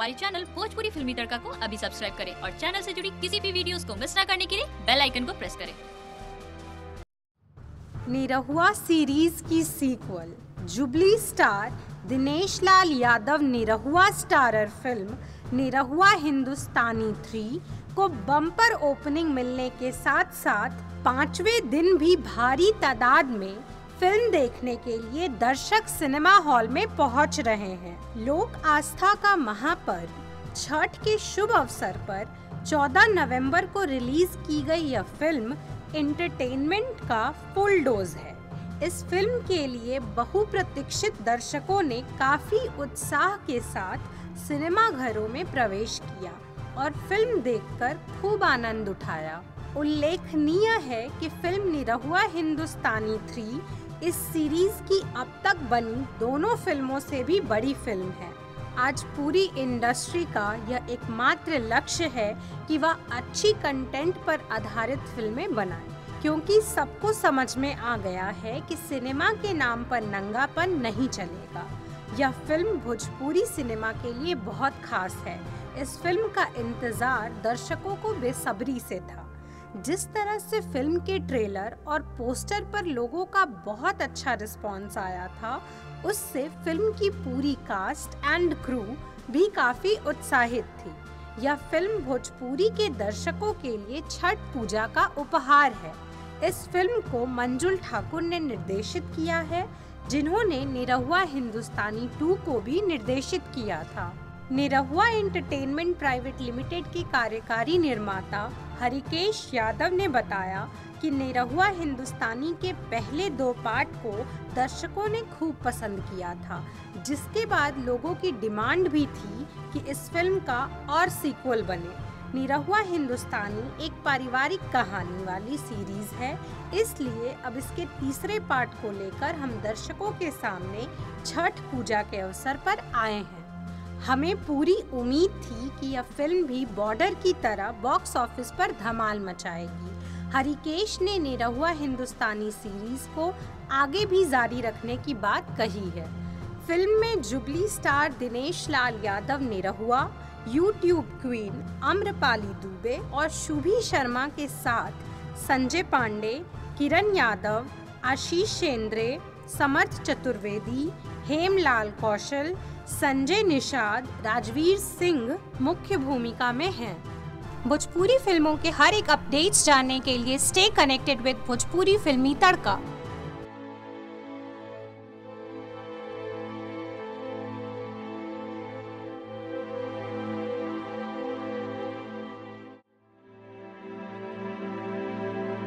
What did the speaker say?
हमारे चैनल भोजपुरी फिल्मी तड़का को अभी सब्सक्राइब करें और चैनल से जुड़ी किसी भी वीडियोस को मिस ना करने के लिए बेल आइकन को प्रेस करें। निरहुआ सीरीज की sequel jubilee star Dinesh Lal Yadav Nirahua starrer film Nirahua हिंदुस्तानी 3 को बम्पर ओपनिंग मिलने के साथ साथ 5वें दिन भी भारी तादाद में फिल्म देखने के लिए दर्शक सिनेमा हॉल में पहुंच रहे हैं। लोक आस्था का महापर्व छठ के शुभ अवसर पर 14 नवंबर को रिलीज की गई यह फिल्म एंटरटेनमेंट का फुल डोज है। इस फिल्म के लिए बहुप्रतीक्षित दर्शकों ने काफी उत्साह के साथ सिनेमा घरों में प्रवेश किया और फिल्म देखकर खूब आनंद उठाया। उल्लेखनीय है कि फिल्म निरहुआ हिंदुस्तानी 3 इस सीरीज की अब तक बनी दोनों फिल्मों से भी बड़ी फिल्म है। आज पूरी इंडस्ट्री का यह एकमात्र लक्ष्य है कि वह अच्छी कंटेंट पर आधारित फिल्में बनाए, क्योंकि सबको समझ में आ गया है कि सिनेमा के नाम पर नंगापन नहीं चलेगा। यह फिल्म भोजपुरी सिनेमा के लिए बहुत खास है। इस फिल्म का इंतजार दर्शकों को बेसब्री से था। जिस तरह से फिल्म के ट्रेलर और पोस्टर पर लोगों का बहुत अच्छा रिस्पांस आया था, उससे फिल्म की पूरी कास्ट एंड क्रू भी काफी उत्साहित थी। यह फिल्म भोजपुरी के दर्शकों के लिए छठ पूजा का उपहार है। इस फिल्म को मंजुल ठाकुर ने निर्देशित किया है, जिन्होंने निरहुआ हिंदुस्तानी 2 को भी निर्देशित किया था। निरहुआ एंटरटेनमेंट प्राइवेट लिमिटेड के कार्यकारी निर्माता हरिकेश यादव ने बताया कि निरहुआ हिंदुस्तानी के पहले 2 पार्ट को दर्शकों ने खूब पसंद किया था, जिसके बाद लोगों की डिमांड भी थी कि इस फिल्म का और सीक्वल बने। निरहुआ हिंदुस्तानी एक पारिवारिक कहानी वाली सीरीज है, इसलिए अब इसके तीसरे पार्ट को लेकर हम दर्शकों के सामने छठ पूजा के अवसर पर आए हैं। हमें पूरी उम्मीद थी कि यह फिल्म भी बॉर्डर की तरह बॉक्स ऑफिस पर धमाल मचाएगी। हरिकेश ने निरहुआ हिंदुस्तानी सीरीज को आगे भी जारी रखने की बात कही है। फिल्म में jubilee star Dinesh Lal Yadav Nirahua, YouTube queen Amrapali Dubey और शुभी शर्मा के साथ संजय पांडे, किरण यादव, आशीष शेंद्रे, समर्थ चतुर्वेदी, हेमलाल कौशल, संजय निषाद, राजवीर सिंह मुख्य भूमिका में हैं। भोजपुरी फिल्मों के हर एक अपडेट्स जानने के लिए स्टे कनेक्टेड विद भोजपुरी फिल्मी तड़का।